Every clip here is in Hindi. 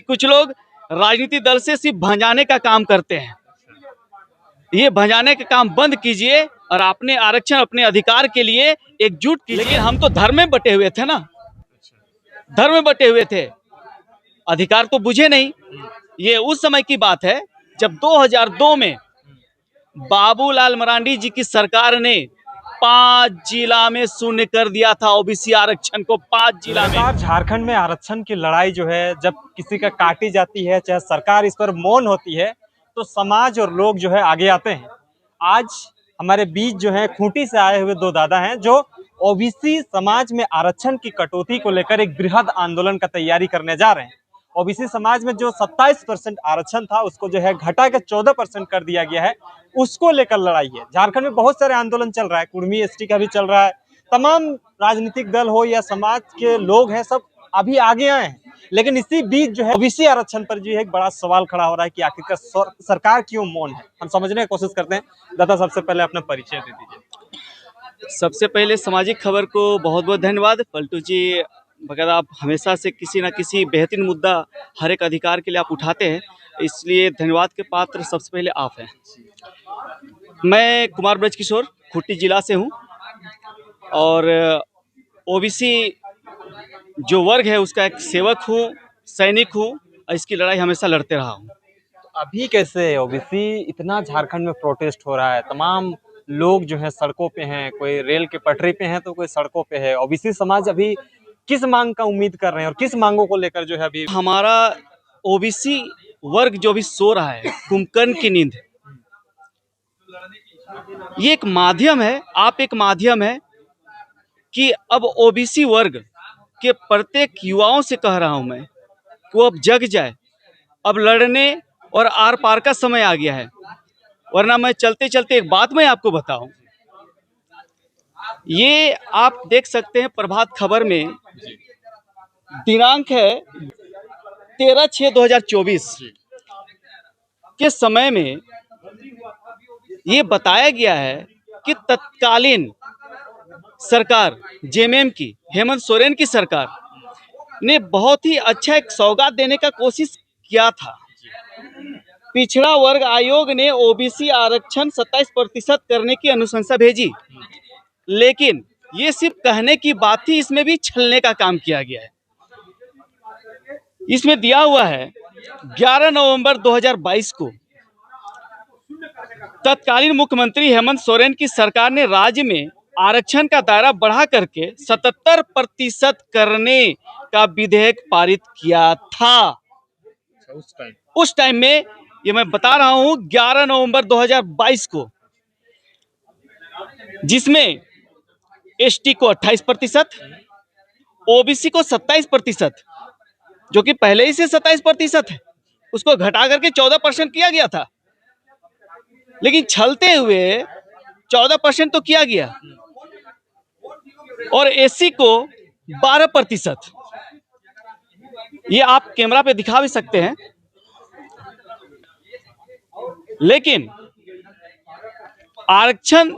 कुछ लोग राजनीतिक दल से सिर्फ भंजाने का काम करते हैं। ये भंजाने का काम बंद कीजिए और अपने आरक्षण, अपने अधिकार के लिए एकजुट कीजिए। लेकिन हम तो धर्म में बटे हुए थे ना, धर्म में बटे हुए थे, अधिकार तो बुझे नहीं। ये उस समय की बात है जब 2002 में बाबूलाल मरांडी जी की सरकार ने 5 जिला में शून्य कर दिया था ओबीसी आरक्षण को। 5 जिला में झारखंड में आरक्षण की लड़ाई जो है जब किसी का काटी जाती है, चाहे सरकार इस पर मौन होती है, तो समाज और लोग जो है आगे आते हैं। आज हमारे बीच जो है खूंटी से आए हुए दो दादा हैं जो ओबीसी समाज में आरक्षण की कटौती को लेकर एक बृहद आंदोलन का तैयारी करने जा रहे हैं। ओबीसी समाज में जो 27% आरक्षण था उसको जो है घटा के 14% कर दिया गया है, उसको लेकर लड़ाई है। झारखंड में बहुत सारे आंदोलन चल रहा है, कुर्मी एसटी का भी चल रहा है। तमाम राजनीतिक दल हो या समाज के लोग हैं, सब अभी आगे आए हैं। लेकिन इसी बीच जो है ओबीसी आरक्षण पर जो है एक बड़ा सवाल खड़ा हो रहा है कि आखिरकार सरकार क्यों मौन है। हम समझने की कोशिश करते हैं। दादा, सबसे पहले अपना परिचय दे दीजिए। सबसे पहले सामाजिक खबर को बहुत बहुत धन्यवाद। पलटू जी, बगैर आप हमेशा से किसी ना किसी बेहतरीन मुद्दा हर एक अधिकार के लिए आप उठाते हैं, इसलिए धन्यवाद के पात्र सबसे पहले आप हैं। मैं कुमार ब्रजकिशोर खूंटी जिला से हूं और ओबीसी जो वर्ग है उसका एक सेवक हूं, सैनिक हूं और इसकी लड़ाई हमेशा लड़ते रहा हूं। तो अभी कैसे ओबीसी इतना झारखंड में प्रोटेस्ट हो रहा है, तमाम लोग जो है सड़कों पे हैं, कोई रेल के पटरी पे हैं तो कोई सड़कों पे है। ओबीसी समाज अभी किस मांग का उम्मीद कर रहे हैं और किस मांगों को लेकर जो है अभी हमारा ओबीसी वर्ग जो भी सो रहा है कुंभकर्ण की नींद, ये एक माध्यम है, आप एक माध्यम है कि अब ओबीसी वर्ग के प्रत्येक युवाओं से कह रहा हूं मैं कि वो अब जग जाए। अब लड़ने और आर पार का समय आ गया है। वरना मैं चलते चलते एक बात मैं आपको बताऊं, ये आप देख सकते हैं प्रभात खबर में दिनांक है 13/6/2024 के समय में ये बताया गया है कि तत्कालीन सरकार जेएमएम की, हेमंत सोरेन की सरकार ने बहुत ही अच्छा एक सौगात देने का कोशिश किया था। पिछड़ा वर्ग आयोग ने ओबीसी आरक्षण 27% करने की अनुशंसा भेजी, लेकिन ये सिर्फ कहने की बात थी, इसमें भी छलने का काम किया गया है। इसमें दिया हुआ है 11 नवंबर 2022 को तत्कालीन मुख्यमंत्री हेमंत सोरेन की सरकार ने राज्य में आरक्षण का दायरा बढ़ा करके 77% करने का विधेयक पारित किया था। उस टाइम में, ये मैं बता रहा हूं, 11 नवंबर 2022 को, जिसमें एसटी को 28%, ओबीसी को 27%, जो कि पहले ही से 27% है, उसको घटा करके 14% किया गया था। लेकिन छलते हुए 14% तो किया गया और एससी को 12%। ये आप कैमरा पे दिखा भी सकते हैं। लेकिन आरक्षण,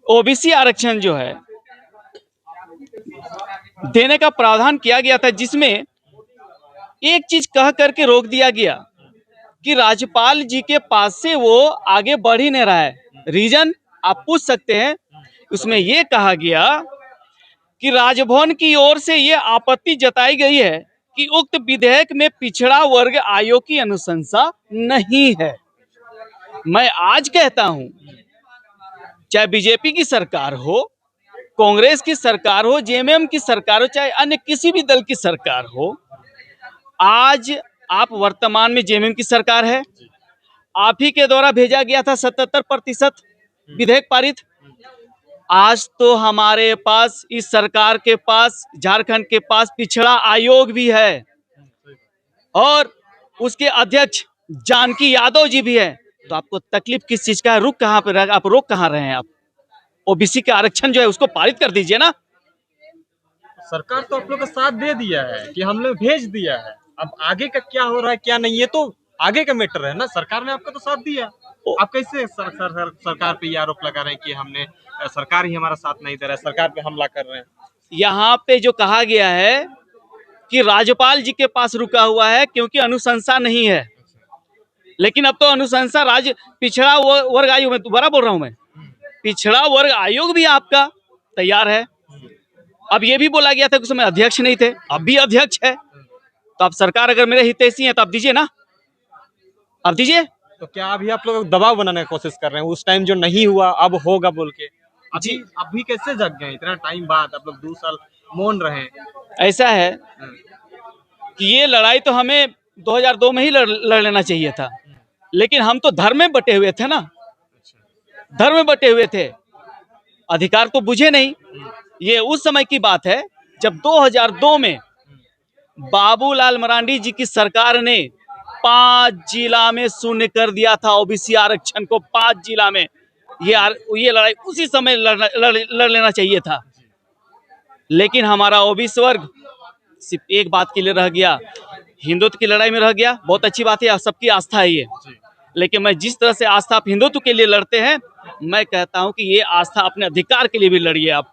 ओबीसी आरक्षण जो है देने का प्रावधान किया गया था, जिसमें एक चीज कह करके रोक दिया गया कि राज्यपाल जी के पास से वो आगे बढ़ ही नहीं रहा है। रीजन आप पूछ सकते हैं। उसमें यह कहा गया कि राजभवन की ओर से यह आपत्ति जताई गई है कि उक्त विधेयक में पिछड़ा वर्ग आयोग की अनुशंसा नहीं है। मैं आज कहता हूं, चाहे बीजेपी की सरकार हो, कांग्रेस की सरकार हो, जेएमएम की सरकार हो, चाहे अन्य किसी भी दल की सरकार हो, आज आप वर्तमान में जेएमएम की सरकार है, आप ही के द्वारा भेजा गया था 77% विधेयक पारित। आज तो हमारे पास, इस सरकार के पास, झारखंड के पास पिछड़ा आयोग भी है और उसके अध्यक्ष जानकी यादव जी भी है। तो आपको तकलीफ किस चीज का है? रुक कहां पर, आप रोक कहां रहे हैं? आप ओबीसी के आरक्षण जो है उसको पारित कर दीजिए ना। सरकार तो आप लोग का साथ दे दिया है कि हम लोग भेज दिया है, अब आगे का क्या हो रहा है क्या नहीं, ये तो आगे का मैटर है ना। सरकार ने आपका तो साथ दिया, आप कैसे सरकार पे ये आरोप लगा रहे हैं कि हमने, सरकार ही हमारा साथ नहीं दे रहा है, सरकार पे हमला कर रहे हैं? यहाँ पे जो कहा गया है कि राज्यपाल जी के पास रुका हुआ है, क्योंकि अनुशंसा नहीं है। लेकिन अब तो अनुशंसा पिछड़ा वर्ग आयोग में दोबारा बोल रहा हूं मैं, पिछड़ा वर्ग आयोग भी आपका तैयार है। अब ये भी बोला गया था कि उसमें अध्यक्ष नहीं थे, अब भी अध्यक्ष है। तो अब सरकार अगर मेरे हितैषी है तो अब दीजिए ना, अब दीजिए। तो क्या अभी आप लोग दबाव बनाने की कोशिश कर रहे हैं, उस टाइम जो नहीं हुआ अब होगा बोल के? जी, अभी कैसे जग गए इतना टाइम बाद? आप लोग 2 साल मौन रहे। ऐसा है कि ये लड़ाई तो हमें 2002 में ही लड़ लेना चाहिए था, लेकिन हम तो धर्म में बटे हुए थे ना, धर्म में बटे हुए थे, अधिकार तो बुझे नहीं। ये उस समय की बात है जब 2002 में बाबूलाल मरांडी जी की सरकार ने 5 जिला में शून्य कर दिया था ओबीसी आरक्षण को। 5 जिला में ये लड़ाई उसी समय लड़ लेना चाहिए था। लेकिन हमारा ओबीसी वर्ग सिर्फ एक बात के लिए रह गया, हिंदुत्व की लड़ाई में रह गया। बहुत अच्छी बात है, सबकी आस्था है ये, लेकिन मैं जिस तरह से आस्था आप हिंदुत्व के लिए लड़ते हैं, मैं कहता हूं कि ये आस्था अपने अधिकार के लिए भी लड़िए। आप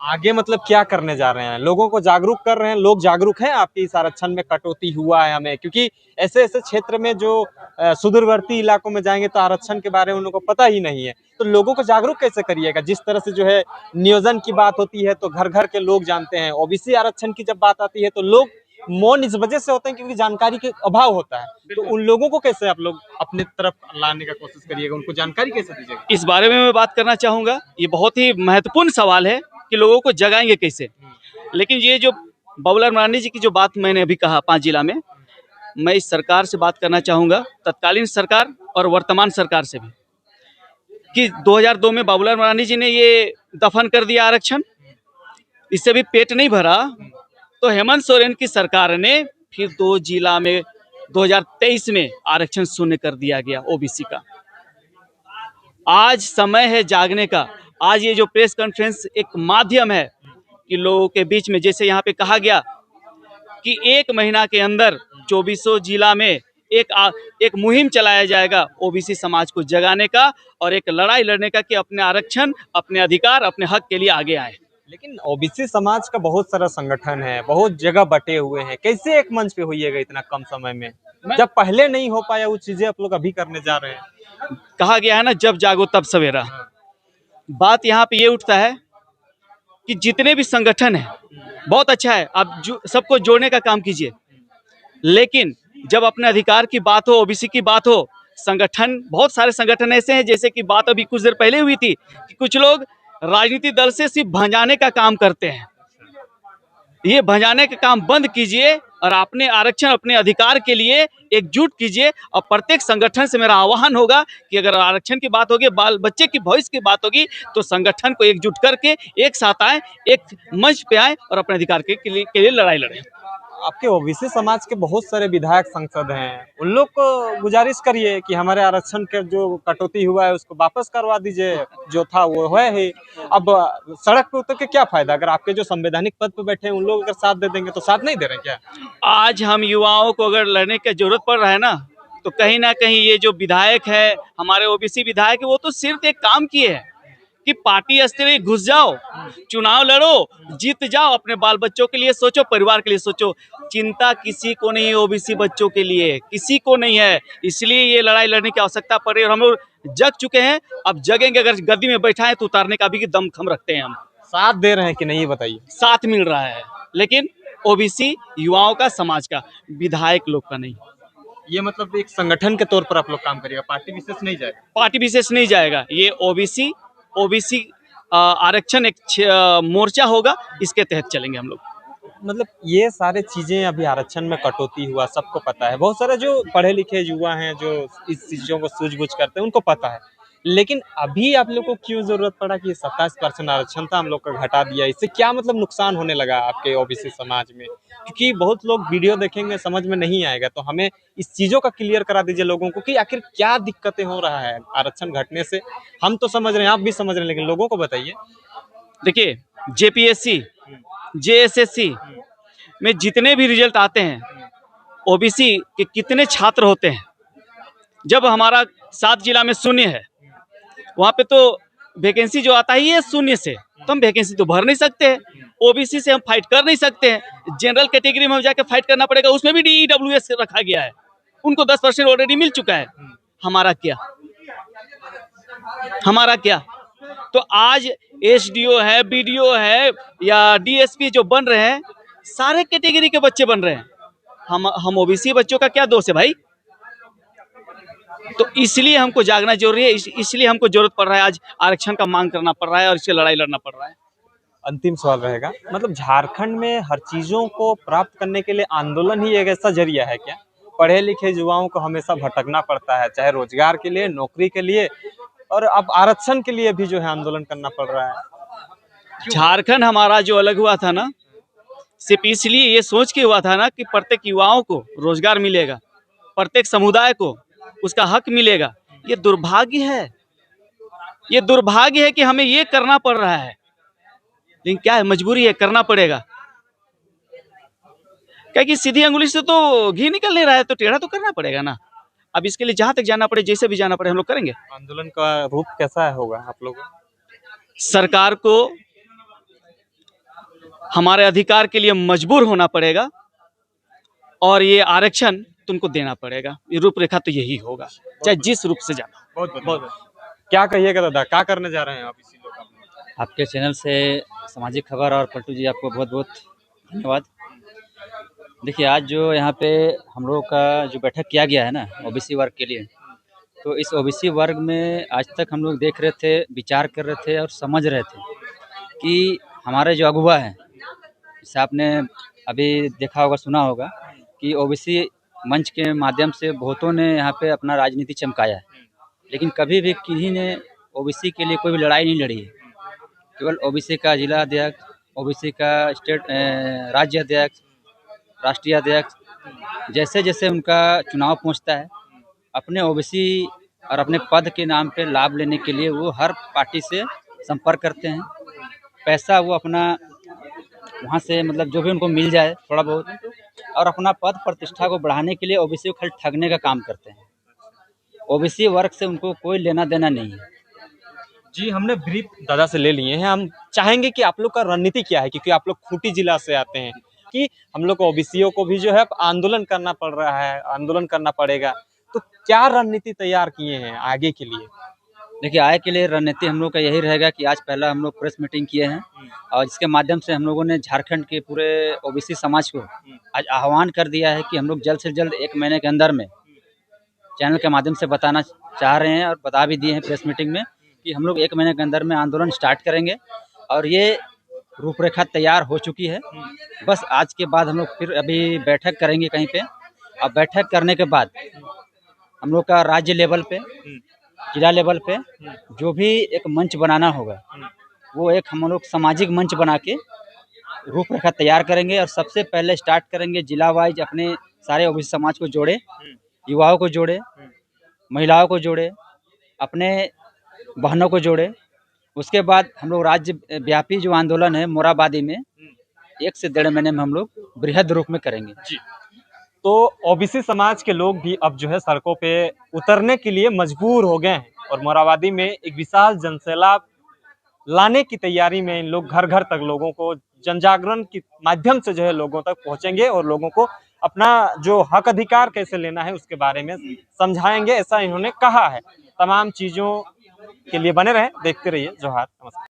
आगे मतलब क्या करने जा रहे हैं? लोगों को जागरूक कर रहे हैं? लोग जागरूक हैं आपके इस आरक्षण में कटौती हुआ है हमें? क्योंकि ऐसे ऐसे क्षेत्र में जो सुदूरवर्ती इलाकों में जाएंगे तो आरक्षण के बारे में उनको पता ही नहीं है, तो लोगों को जागरूक कैसे करिएगा? जिस तरह से जो है नियोजन की बात होती है तो घर घर के लोग जानते हैं, ओबीसी आरक्षण की जब बात आती है तो लोग मौन इस वजह से होते हैं क्योंकि जानकारी के अभाव होता है। तो उन लोगों को कैसे आप लोग अपने तरफ लाने का कोशिश करिएगा, उनको जानकारी कैसे दीजिएगा? इस बारे में मैं बात करना चाहूंगा। ये बहुत ही महत्वपूर्ण सवाल है कि लोगों को जगाएंगे कैसे। लेकिन ये जो बाबूलाल मरांडी जी की जो बात मैंने अभी कहा 5 जिला में, मैं इस सरकार से बात करना चाहूंगा, तत्कालीन सरकार और वर्तमान सरकार से भी, कि 2002 में बाबूलाल मरांडी जी ने ये दफन कर दिया आरक्षण, इससे भी पेट नहीं भरा तो हेमंत सोरेन की सरकार ने फिर 2 जिला में 2023 में आरक्षण शून्य कर दिया गया ओबीसी का। आज समय है जागने का। आज ये जो प्रेस कॉन्फ्रेंस एक माध्यम है कि लोगों के बीच में, जैसे यहाँ पे कहा गया कि 1 महीना के अंदर 24 जिला में एक मुहिम चलाया जाएगा ओबीसी समाज को जगाने का और एक लड़ाई लड़ने का कि अपने आरक्षण, अपने अधिकार, अपने हक के लिए आगे आए। लेकिन ओबीसी समाज का बहुत सारा संगठन है, बहुत जगह बटे हुए हैं, कैसे एक मंच पे होइएगा इतना कम समय में? जब पहले नहीं हो पाया वो चीजें आप लोग अभी करने जा रहे हैं। कहा गया है ना, जब जागो तब सवेरा। बात यहाँ पे ये उठता है कि जितने भी संगठन है बहुत अच्छा है, आप सबको जोड़ने का काम कीजिए, लेकिन जब अपने अधिकार की बात हो, ओबीसी की बात हो, संगठन, बहुत सारे संगठन ऐसे हैं, जैसे कि बात अभी कुछ देर पहले हुई थी कि कुछ लोग राजनीतिक दल से सिर्फ भंजाने का काम करते हैं। ये भंजाने का काम बंद कीजिए और अपने आरक्षण, अपने अधिकार के लिए एकजुट कीजिए। और प्रत्येक संगठन से मेरा आह्वान होगा कि अगर आरक्षण की बात होगी, बाल बच्चे की भविष्य की बात होगी, तो संगठन को एकजुट करके एक साथ आए, एक मंच पे आए और अपने अधिकार के लिए लड़ाई लड़ें। आपके ओबीसी समाज के बहुत सारे विधायक सांसद हैं, उन लोग को गुजारिश करिए कि हमारे आरक्षण का जो कटौती हुआ है उसको वापस करवा दीजिए, जो था वो है ही। अब सड़क पे उतर के क्या फायदा? अगर आपके जो संवैधानिक पद पे बैठे हैं उन लोग अगर साथ दे देंगे तो साथ नहीं दे रहे क्या? आज हम युवाओं को अगर लड़ने की जरूरत पड़ रहा है ना, तो कहीं ना कहीं ये जो विधायक है, हमारे ओबीसी विधायक है, वो तो सिर्फ एक काम किए हैं कि पार्टी स्तर घुस जाओ, चुनाव लड़ो, जीत जाओ, अपने बाल बच्चों के लिए सोचो, परिवार के लिए सोचो। चिंता किसी को नहीं है ओबीसी बच्चों के लिए, किसी को नहीं है। इसलिए ये लड़ाई लड़ने की आवश्यकता पड़ी और हम लोग जग चुके हैं, अब जगेंगे। अगर गद्दी में बैठा है तो उतारने का भी दमखम रखते हैं हम। साथ दे रहे हैं कि नहीं बताइए? साथ मिल रहा है, लेकिन ओबीसी युवाओं का, समाज का, विधायक लोग का नहीं। ये मतलब एक संगठन के तौर पर आप लोग काम करिएगा, पार्टी विशेष नहीं जाएगा? पार्टी विशेष नहीं जाएगा। ये ओबीसी आरक्षण एक मोर्चा होगा, इसके तहत चलेंगे हम लोग। मतलब ये सारे चीजें अभी आरक्षण में कटौती हुआ सबको पता है, बहुत सारे जो पढ़े लिखे युवा हैं जो इस चीजों को सूझबूझ करते हैं उनको पता है, लेकिन अभी आप लोग को क्यों जरूरत पड़ा कि 27% आरक्षण था हम लोग का घटा दिया? इससे क्या मतलब नुकसान होने लगा आपके ओबीसी समाज में? क्योंकि बहुत लोग वीडियो देखेंगे, समझ में नहीं आएगा, तो हमें इस चीजों का क्लियर करा दीजिए लोगों को कि आखिर क्या दिक्कतें हो रहा है आरक्षण घटने से। हम तो समझ रहे हैं, आप भी समझ रहे हैं, लेकिन लोगों को बताइए। देखिए, जेपीएससी, जेएसएससी में जितने भी रिजल्ट आते हैं, ओबीसी के कितने छात्र होते हैं। जब हमारा 7 जिला में शून्य है, वहाँ पे तो वैकेंसी जो आता ही है शून्य से, तो हम वैकेंसी तो भर नहीं सकते हैं। ओबीसी से हम फाइट कर नहीं सकते हैं, जनरल कैटेगरी में हम जाकर फाइट करना पड़ेगा, उसमें भी DEWS रखा गया है, उनको 10% ऑलरेडी मिल चुका है। हमारा क्या, हमारा क्या? तो आज SDO है, BDO है या DSP जो बन रहे हैं, सारे कैटेगरी के बच्चे बन रहे हैं। हम ओबीसी बच्चों का क्या दोष है भाई? तो इसलिए हमको जागना जरूरी है, इसलिए हमको जरूरत पड़ रहा है, आज आरक्षण का मांग करना पड़ रहा है और इससे लड़ाई लड़ना पड़ रहा है। अंतिम सवाल रहेगा, मतलब झारखंड में हर चीजों को प्राप्त करने के लिए आंदोलन ही एक ऐसा जरिया है क्या? पढ़े लिखे युवाओं को हमेशा भटकना पड़ता है, चाहे रोजगार के लिए, नौकरी के लिए, और अब आरक्षण के लिए भी जो है आंदोलन करना पड़ रहा है। झारखंड हमारा जो अलग हुआ था ना, सिर्फ इसलिए ये सोच के हुआ था ना कि प्रत्येक युवाओं को रोजगार मिलेगा, प्रत्येक समुदाय को उसका हक मिलेगा। ये दुर्भाग्य है, ये दुर्भाग्य है कि हमें ये करना पड़ रहा है, लेकिन क्या है, मजबूरी है, करना पड़ेगा। क्या कि सीधी अंगुली से तो घी निकल नहीं रहा है, तो टेढ़ा तो करना पड़ेगा ना। अब इसके लिए जहां तक जाना पड़े, जैसे भी जाना पड़े, हम लोग करेंगे। आंदोलन का रूप कैसा होगा आप लोगों? सरकार को हमारे अधिकार के लिए मजबूर होना पड़ेगा और ये आरक्षण तुमको देना पड़ेगा। ये रूपरेखा तो यही होगा, चाहे जिस रूप से जाना। बहुत बहुत क्या कहिएगा दादा, क्या करने जा रहे हैं आप इसी लोग? आपके चैनल से सामाजिक खबर और पलटू जी आपको बहुत बहुत धन्यवाद। देखिए, आज जो यहाँ पे हम लोगों का जो बैठक किया गया है ना ओबीसी वर्ग के लिए, तो इस ओबीसी वर्ग में आज तक हम लोग देख रहे थे, विचार कर रहे थे और समझ रहे थे कि हमारे जो अगुवा हैं, जैसे आपने अभी देखा होगा, सुना होगा कि ओबीसी मंच के माध्यम से बहुतों ने यहाँ पे अपना राजनीति चमकाया है, लेकिन कभी भी किसी ने ओबीसी के लिए कोई भी लड़ाई नहीं लड़ी है। केवल ओबीसी का जिला अध्यक्ष, ओबीसी का स्टेट राज्य अध्यक्ष, राष्ट्रीय अध्यक्ष, जैसे जैसे उनका चुनाव पहुंचता है, अपने ओबीसी और अपने पद के नाम पे लाभ लेने के लिए वो हर पार्टी से संपर्क करते हैं। पैसा वो अपना वहाँ से मतलब जो भी उनको मिल जाए थोड़ा बहुत, और अपना पद प्रतिष्ठा को बढ़ाने के लिए ओबीसी को खाली ठगने का काम करते हैं। ओबीसी वर्ग से उनको कोई लेना देना नहीं है। जी, हमने ब्रीफ दादा से ले लिए हैं। हम चाहेंगे कि आप लोग का रणनीति क्या है, क्योंकि आप लोग खूंटी जिला से आते हैं, कि हम लोग को ओबीसीओ को भी जो है आंदोलन करना पड़ रहा है, आंदोलन करना पड़ेगा, तो क्या रणनीति तैयार किए हैं आगे के लिए? देखिए, आगे के लिए रणनीति हम लोग का यही रहेगा कि आज पहला हम लोग प्रेस मीटिंग किए हैं और इसके माध्यम से हम लोगों ने झारखंड के पूरे ओबीसी समाज को आज आह्वान कर दिया है कि हम लोग जल्द से जल्द 1 महीने के अंदर में चैनल के माध्यम से बताना चाह रहे हैं और बता भी दिए हैं प्रेस मीटिंग में कि हम लोग 1 महीने के अंदर में आंदोलन स्टार्ट करेंगे और ये रूपरेखा तैयार हो चुकी है। बस आज के बाद हम लोग फिर अभी बैठक करेंगे कहीं पे, और बैठक करने के बाद हम लोग का राज्य लेवल पे, जिला लेवल पे जो भी एक मंच बनाना होगा, वो एक हम लोग सामाजिक मंच बना के रूपरेखा तैयार करेंगे और सबसे पहले स्टार्ट करेंगे जिला वाइज, अपने सारे ओबीसी समाज को जोड़े, युवाओं को जोड़े, महिलाओं को जोड़े, अपने बहनों को जोड़े। उसके बाद हम लोग राज्य व्यापी जो आंदोलन है मोराबादी में 1 से 1.5 महीने में हम लोग बृहद रूप में करेंगे। जी, तो ओबीसी समाज के लोग भी अब जो है सड़कों पे उतरने के लिए मजबूर हो गए हैं और मोराबादी में एक विशाल जनसैलाब लाने की तैयारी में इन लोग घर घर तक लोगों को जनजागरण के माध्यम से जो है लोगों तक पहुंचेंगे और लोगों को अपना जो हक अधिकार कैसे लेना है उसके बारे में समझाएंगे, ऐसा इन्होंने कहा है। तमाम चीजों के लिए बने रहें, देखते रहिए जोहार, नमस्कार।